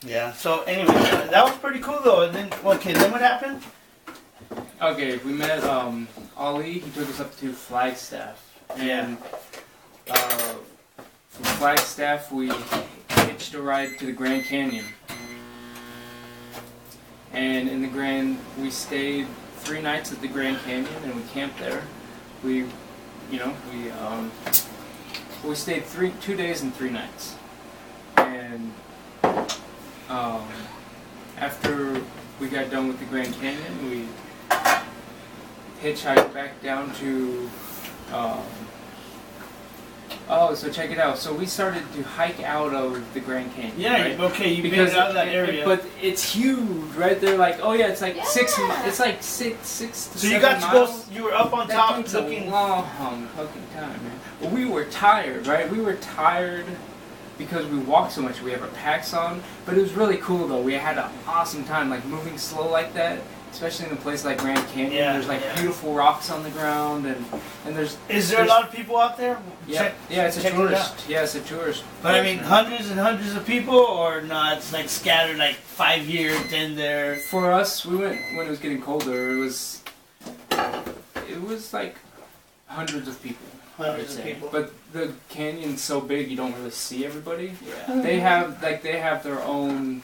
Yeah. So anyway, that was pretty cool though. And then then what happened? Okay, we met Ollie. He took us up to Flagstaff, and from Flagstaff we hitched a ride to the Grand Canyon. And in the we stayed 3 nights at the Grand Canyon, and we camped there. We stayed 2 days and 3 nights. And after we got done with the Grand Canyon, we hitchhiked back down to. So check it out. So we started to hike out of the Grand Canyon. Yeah, right? Okay, you made it out of that area. But it's huge, right? They're like, oh yeah, it's like 6. It's like six to 7 miles. So you got to go. You were up on top looking. A long fucking time, man. Well, we were tired, right? We were tired because we walked so much. We have our packs on, but it was really cool though. We had an awesome time, like moving slow like that. Especially in a place like Grand Canyon, there's like beautiful rocks on the ground, and there's. Is there a lot of people out there? Yeah, it's a tourist. Yeah, it's a tourist. But I mean, hundreds and hundreds of people, or not? It's like scattered, like 5 here, 10 there. For us, we went when it was getting colder. It was like hundreds of people. Hundreds of people. But the canyon's so big, you don't really see everybody. Yeah. They have their own.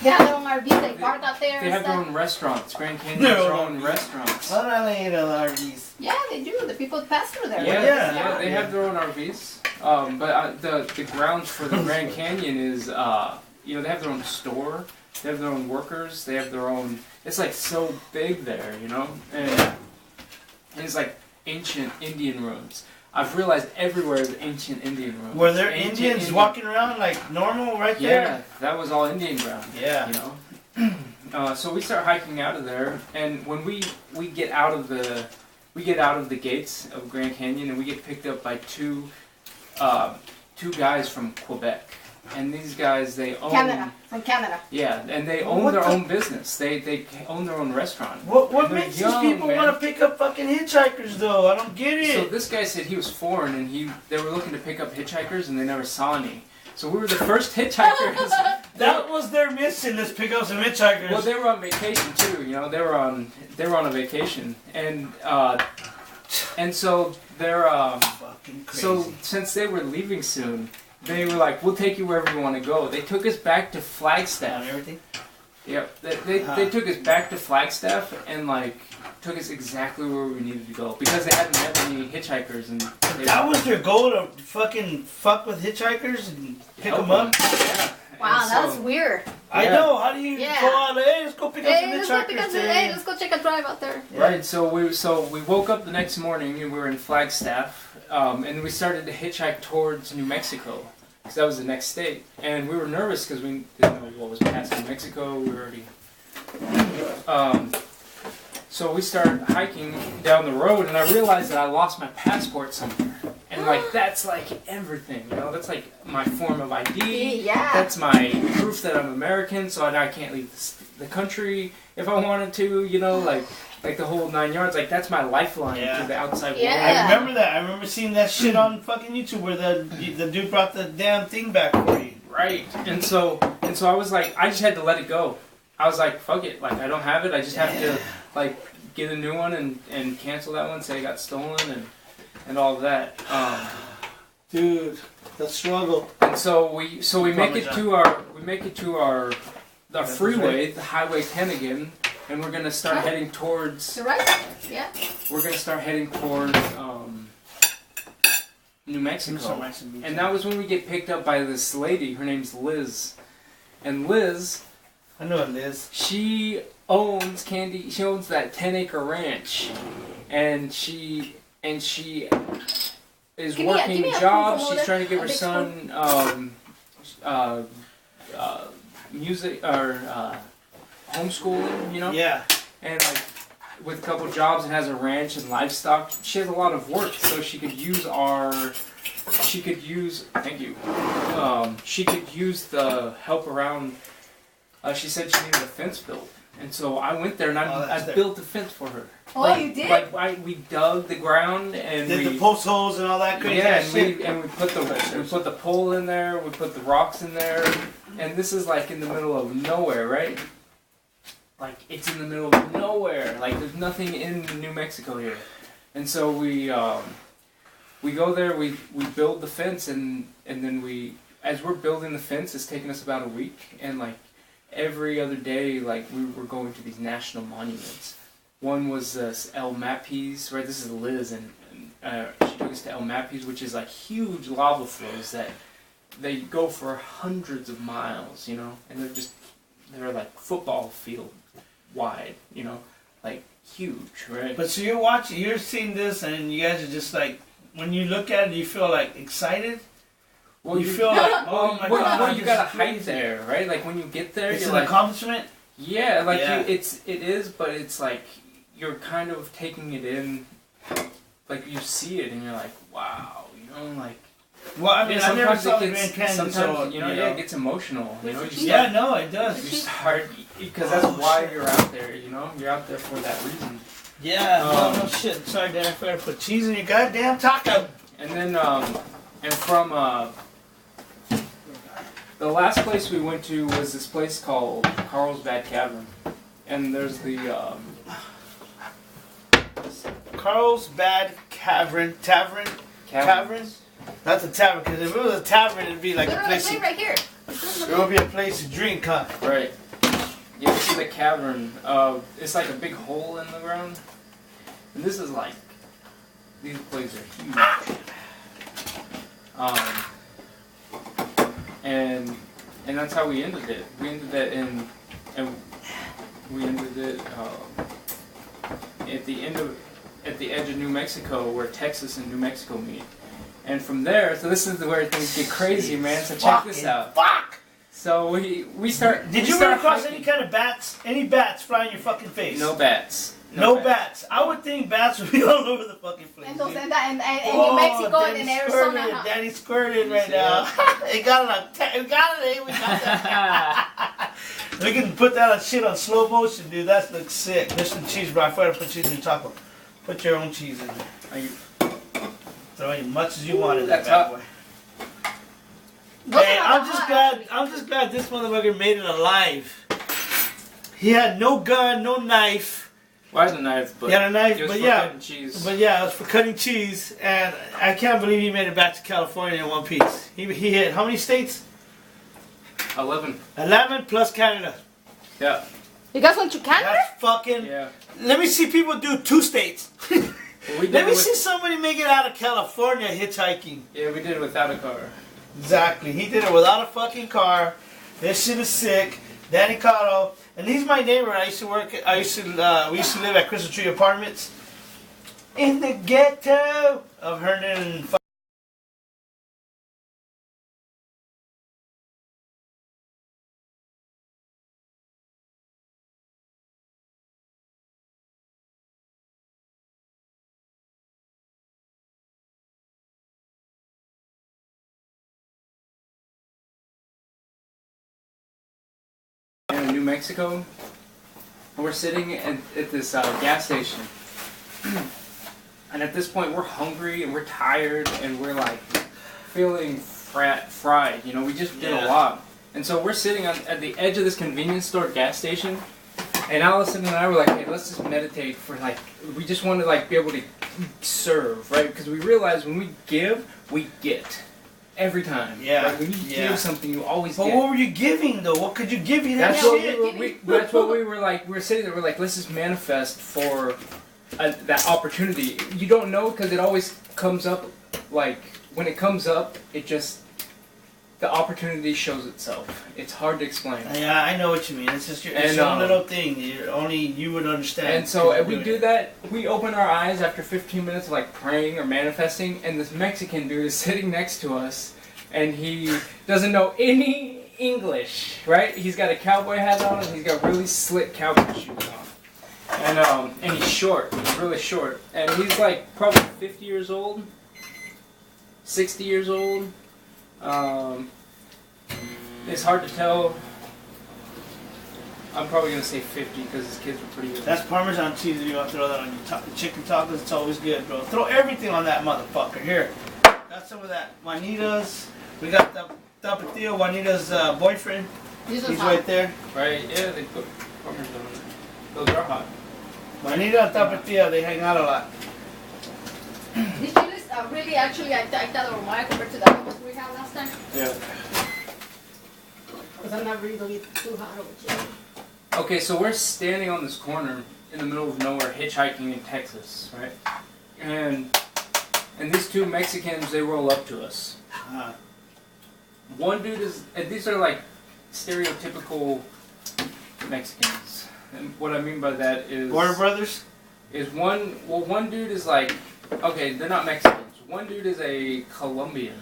They have their own RVs, they park out there. They have their own restaurants. Grand Canyon has their own restaurants. Why don't they have RVs? Yeah, they do. The people pass through there. Yeah, they have their own RVs. But the grounds for the Grand Canyon is, they have their own store. They have their own workers. They have their own. It's like so big there, and it's like ancient Indian ruins. I've realized everywhere is ancient Indian ruins. Were there Indians walking around like normal right there? Yeah, that was all Indian ground. Yeah. So we start hiking out of there, and when we get out of the gates of Grand Canyon, and we get picked up by two guys from Quebec. And these guys, they own... From Canada. Yeah, and they own their own business. They own their own restaurant. What makes these people want to pick up fucking hitchhikers, though? I don't get it. So this guy said he was foreign, and they were looking to pick up hitchhikers, and they never saw any. So we were the first hitchhikers. That was their mission, let's pick up some hitchhikers. Well, they were on vacation, too, They were on a vacation. And so they're... fucking crazy. So since they were leaving soon... They were like, we'll take you wherever you want to go. They took us back to Flagstaff. And everything? Yep. They took us back to Flagstaff and, took us exactly where we needed to go. Because they hadn't met any hitchhikers. And that was their goal, to fucking fuck with hitchhikers and pick them up? Yeah. Wow, that's weird. I know. How do you go out? Hey, let's go pick up some hitchhikers. Let's go take a drive out there. Yeah. Right. So we woke up the next morning and we were in Flagstaff, and we started to hitchhike towards New Mexico, because that was the next state. And we were nervous because we didn't know what was past New Mexico. We were already. So we started hiking down the road, and I realized that I lost my passport somewhere. And that's everything, that's like my form of ID. Yeah. That's my proof that I'm American, so I can't leave the country if I wanted to, like the whole 9 yards. Like, that's my lifeline to the outside world. I remember that. I remember seeing that shit on fucking YouTube where the dude brought the damn thing back for you. Right. And so I was like, I just had to let it go. I was like, fuck it. Like, I don't have it. I just have to, get a new one and cancel that one, say it got stolen and all of that. Dude, the struggle. And so we make it to our freeway, the Highway 10 again, and we're gonna start heading towards. To right? Yeah. We're gonna start heading towards New Mexico. And that was when we get picked up by this lady. Her name's Liz, and Liz. I know Liz. She owns She owns that 10-acre ranch, and she is working jobs. She's trying to give her son music or homeschooling, Yeah. And with a couple jobs and has a ranch and livestock. She has a lot of work, so she could use She could use the help around. She said she needed a fence built. And so I went there and I built a fence for her. Oh, you did? Like we dug the ground and Did we the post holes and all that crazy shit? we put the pole in there. We put the rocks in there. And this is like in the middle of nowhere, right? Like it's in the middle of nowhere. Like there's nothing in New Mexico here. And so we go there. We build the fence and then as we're building the fence, it's taking us about a week and like. Every other day, like, we were going to these national monuments. One was El Mapis, right? This is Liz, and she took us to El Mapis, which is, like, huge lava flows that they go for hundreds of miles, you know? And they're like, football field wide, you know? Like, huge, right? But so you're seeing this, and you guys are just, like, when you look at it, you feel, like, excited? Well, you feel like, oh my god! Well, you got a hype there, right? Like when you get there, it's you're an like, accomplishment. Yeah, like it is, but it's like you're kind of taking it in, like you see it and you're like, wow, you know, like. Well, I mean, I never saw the Grand Canyon, sometimes so it gets emotional. You know, it does. You start because that's why you're out there. You know, you're out there for that reason. Yeah. No shit. Sorry, Dad. I forgot to put cheese in your goddamn taco. And then, and from the last place we went to was this place called Carlsbad Cavern, and there's the Carlsbad Cavern. That's a tavern, because if it was a tavern, it'd be like a place. Right here. It would be a place to drink, huh? Right. You see the cavern. It's like a big hole in the ground, and this is like these places are huge. And that's how we ended it. We ended that we ended it at the edge of New Mexico, where Texas and New Mexico meet. And from there, so this is where things get crazy, man. So check this out. Fuck. So we start. Did you run across any kind of bats? Any bats fly in your fucking face? No bats. No bats. I would think bats would be all over the fucking place. And New Mexico and in Arizona. Daddy squirted right now. We got that. We can put that shit on slow motion, dude. That looks sick. There's some cheese, bro. I forgot to put cheese in your taco. Put your own cheese in there. Throw as much as you want in that bad boy. Hey, I'm just glad this motherfucker made it alive. He had no gun, no knife. Well, I had a knife, but he had a knife, it was but for cutting cheese. But yeah, it was for cutting cheese, and I can't believe he made it back to California in one piece. He hit how many states? 11. 11 plus Canada. Yeah. You guys went to Canada? That's fucking. Yeah. Let me see people do 2 states. Well, Let me see somebody make it out of California hitchhiking. Yeah, we did it without a car. Exactly. He did it without a fucking car. This shit is sick. Danny Caudle. And he's my neighbor. We used to live at Crystal Tree Apartments. In the ghetto of Herndon and in New Mexico, and we're sitting at this gas station, and at this point we're hungry and we're tired and we're like feeling fried. You know, we just did a lot, and so we're sitting at the edge of this convenience store gas station, and Allison and I were like, hey, let's just meditate for like, we just want to like be able to serve, right? Because we realize when we give, we get. Every time. Yeah. Like when you give something, you always get. But what were you giving, though? What could you give you that that's shit? That's what we were like. We were sitting there, we're like, let's just manifest for that opportunity. You don't know, because it always comes up, like, when it comes up, it just, the opportunity shows itself. It's hard to explain. Yeah, I know what you mean. It's just your own little thing. Only you would understand. And so if we do that, we open our eyes after 15 minutes of like praying or manifesting, and this Mexican dude is sitting next to us, and he doesn't know any English, right? He's got a cowboy hat on, and he's got really slick cowboy shoes on. And he's short, he's really short. And he's like probably 50 years old, 60 years old. It's hard to tell. I'm probably gonna say 50 because his kids were pretty good. That's Parmesan cheese. You want to throw that on your chicken tacos? It's always good, bro. Throw everything on that motherfucker. Here, got some of that Juanita's. We got the Tapatio, Juanita's boyfriend. He's right there. Right? Yeah, they put Parmesan on there. Those are hot. Juanita and Tapatio, they hang out a lot. These chiles are really actually I thought they were mild compared to the other ones we had last time. Yeah. Because I'm not really too hot over chili. Okay, so we're standing on this corner in the middle of nowhere, hitchhiking in Texas, right? And these two Mexicans, they roll up to us. One dude is, and these are like stereotypical Mexicans. And what I mean by that is Warner Brothers? Is one dude is like, okay, they're not Mexicans. One dude is a Colombian.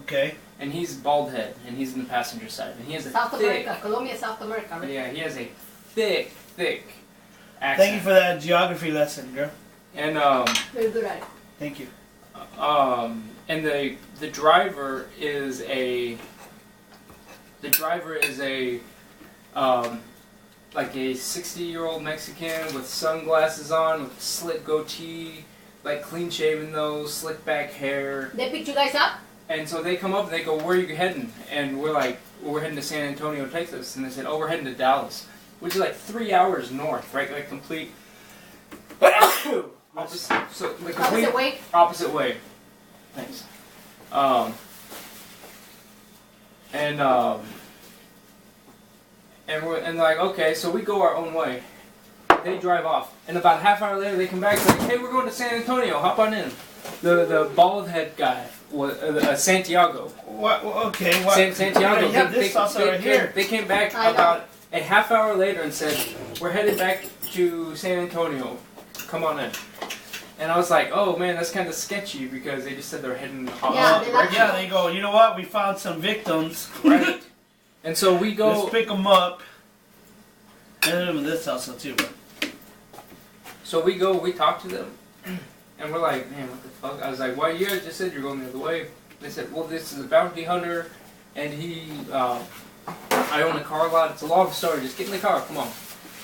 Okay. And he's bald head, and he's in the passenger side. And he has a South thick, America, Colombia, South America, right? yeah, he has a thick accent. Thank you for that geography lesson, girl. And Very good at it. Thank you. and the driver is a like a 60-year-old Mexican with sunglasses on, with slick goatee, like clean shaven though, slick back hair. They picked you guys up? And so they come up and they go, "Where are you heading?" And we're like, well, "We're heading to San Antonio, Texas." And they said, "Oh, we're heading to Dallas," which is like 3 hours north, right? Like complete opposite. So the complete Opposite way? opposite way. Thanks. And like, okay, so we go our own way. They drive off, and about a half hour later they come back and like, "Hey, we're going to San Antonio. Hop on in." The bald head guy was Santiago. What? Okay. What? Santiago. You have this also right here. They came back about a half hour later and said, "We're headed back to San Antonio. Come on in." And I was like, "Oh man, that's kind of sketchy," because they just said they're heading. Yeah, they go. You know what? We found some victims. Right. And so we go. Let's pick them up. And this also too. So we go. We talk to them, and we're like, "Man, what the fuck?" I was like, "Why you guys just said you're going the other way?" They said, "Well, this is a bounty hunter, and I own a car lot. It's a long story. Just get in the car. Come on."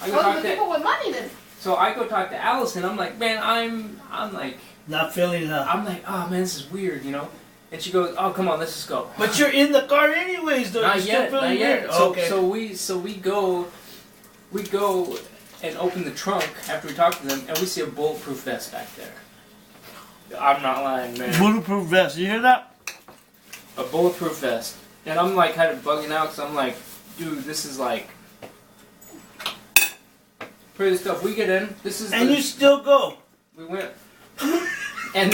I go talk the people with money then. So I go talk to Allison. I'm like, "Man, I'm like not feeling enough." I'm like, "Oh man, this is weird," you know. And she goes, "Oh, come on, let's just go." But you're in the car anyways, though. Not yet. Oh, okay. So we go and open the trunk after we talk to them, and we see a bulletproof vest back there. I'm not lying, man. Bulletproof vest. You hear that? A bulletproof vest. And I'm like kind of bugging out because I'm like, dude, this is like pretty stuff. We get in. This is. And you still go. We went. And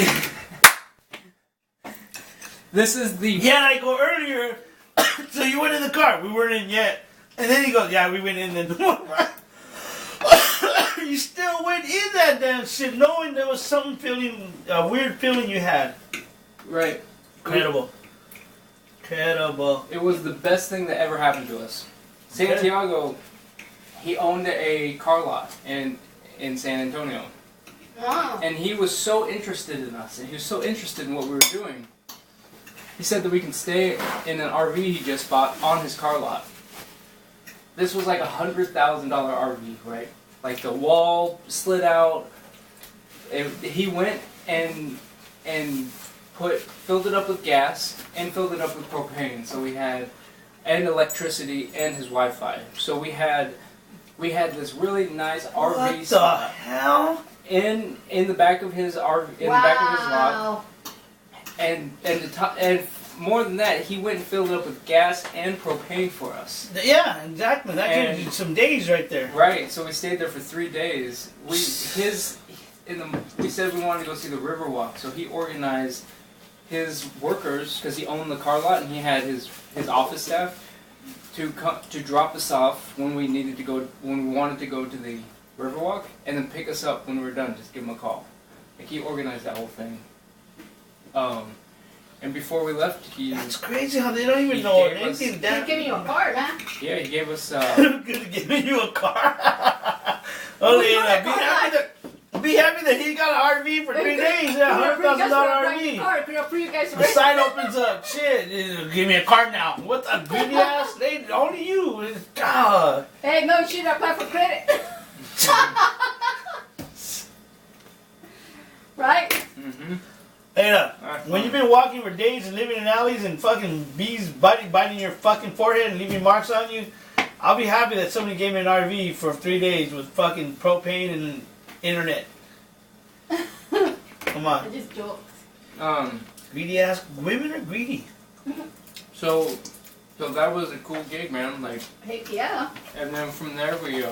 this is the. Yeah, I go earlier. So you went in the car. We weren't in yet. And then he goes, "Yeah, we went in and you still went in that damn shit, knowing there was something a weird feeling you had." Right. Incredible. Incredible. It was the best thing that ever happened to us. Santiago, he owned a car lot in San Antonio. Wow. And he was so interested in us, and he was so interested in what we were doing. He said that we can stay in an RV he just bought on his car lot. This was like $100,000 RV, right? Like the wall slid out. He went and filled it up with gas and filled it up with propane. So we had and electricity and his Wi-Fi. So we had this really nice RV What the spot hell? in the back of his RV in the back of his lot. And more than that, he went and filled it up with gas and propane for us. Yeah, exactly. That gives you some days right there. Right. So we stayed there for 3 days. We said we wanted to go see the Riverwalk, so he organized his workers because he owned the car lot and he had his office staff to drop us off when we wanted to go to the Riverwalk, and then pick us up when we were done. Just give him a call. Like he organized that whole thing. And before we left, That's crazy how they don't even know anything. They're giving you a car, man. Yeah, he gave us. Giving you a car. Only be be happy that he got an RV for 3 days. Yeah, $100,000 RV. The site opens up. Shit, give me a car now. What the greedy ass? They only you. God. Hey, no shit, I apply for credit. Right? Mm-hmm. Hey, when you've been walking for days and living in alleys and fucking bees biting your fucking forehead and leaving marks on you, I'll be happy that somebody gave me an RV for 3 days with fucking propane and internet. Come on. I just joked. Greedy ass women are greedy. So that was a cool gig, man. Like, Heck yeah. and then from there we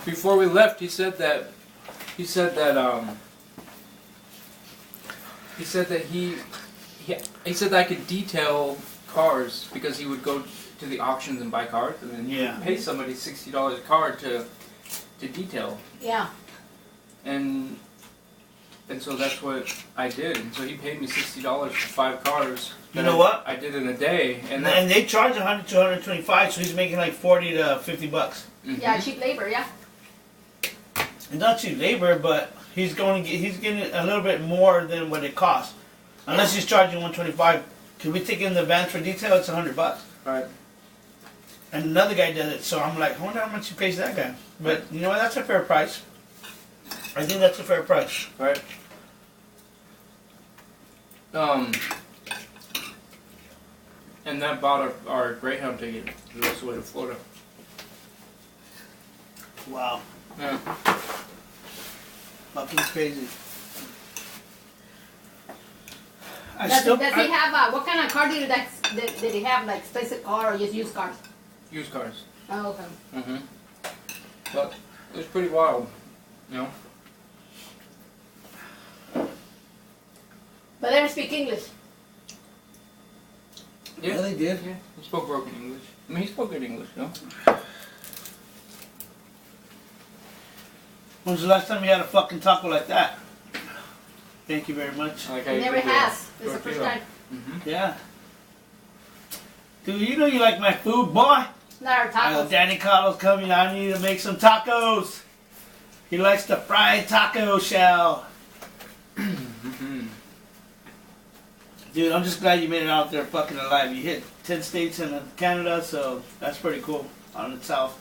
before we left, he said that he said that I could detail cars because he would go to the auctions and buy cars, and then he would pay somebody $60 a car to detail. Yeah. And so that's what I did. And so he paid me $60 for 5 cars. You know what? I did in a day, and they charge 100 to 125, so he's making like 40 to 50 bucks. Mm-hmm. Yeah, cheap labor, yeah. It's not cheap labor, but he's getting a little bit more than what it costs. Unless he's charging 125. Could we take in the advance for detail? It's 100 bucks. Right. And another guy does it, so I'm like, I wonder how much he pays that guy. But you know what? That's a fair price. I think that's a fair price. Right. And that bought our Greyhound ticket the rest of the way to Florida. Wow. Yeah. Fucking crazy. Does he have what kind of car did he have? Like expensive car or just used cars? Used cars. Oh, okay. Mm-hmm. But it was pretty wild, you know. But they don't speak English. Yeah, they did. Yeah, he spoke broken English. I mean, he spoke good English, you know. When was the last time you had a fucking taco like that? Thank you very much. Like He never has. This is the first time. Mm-hmm. Yeah. Dude, you know you like my food, boy. Not our tacos. Danny Caudle's coming. I need to make some tacos. He likes the fried taco shell. Mm-hmm. Dude, I'm just glad you made it out there fucking alive. You hit 10 states and Canada, so that's pretty cool on itself.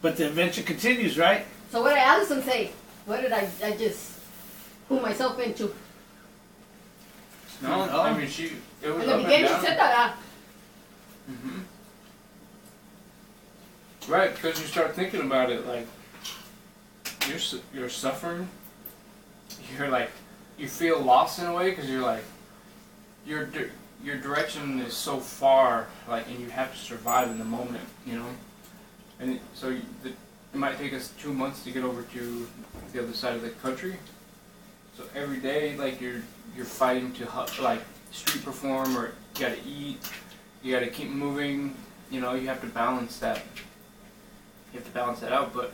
But the adventure continues, right? So what did Allison say? What did I just pull myself into? No, I mean, it was In the up beginning and she down. said that. Mm-hmm. Right, because you start thinking about it, like, you're suffering. You're like, you feel lost in a way because you're like, your direction is so far, like, and you have to survive in the moment, you know. And so it might take us 2 months to get over to the other side of the country. So every day, like, you're fighting to like street perform, or you gotta eat, you gotta keep moving. You know, you have to balance that. You have to balance that out. But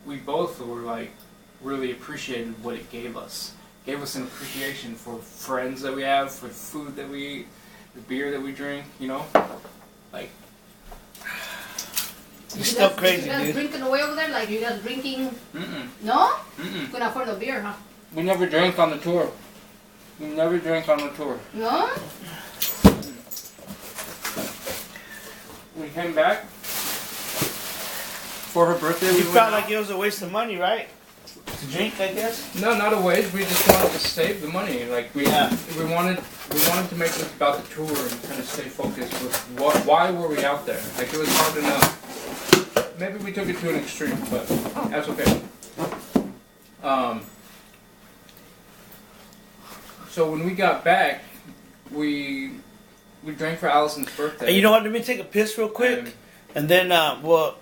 we both were like really appreciated what it gave us. Gave us an appreciation for friends that we have, for the food that we eat, the beer that we drink. You know, like. It's still crazy, you guys dude. drinking away over there? Like you guys drinking? Mm-mm. No? Mm-mm. Couldn't afford the beer, huh? We never drank on the tour. We never drank on the tour. No? We came back for her birthday. You We felt went like it was a waste of money, right? To drink, I guess? No, not a waste. We just wanted to save the money. Like we wanted to make this about the tour and kind of stay focused with why were we out there? Like it was hard enough. Maybe we took it to an extreme, but that's okay. So when we got back, we drank for Allison's birthday. Hey, you know what? Let me take a piss real quick, and then hold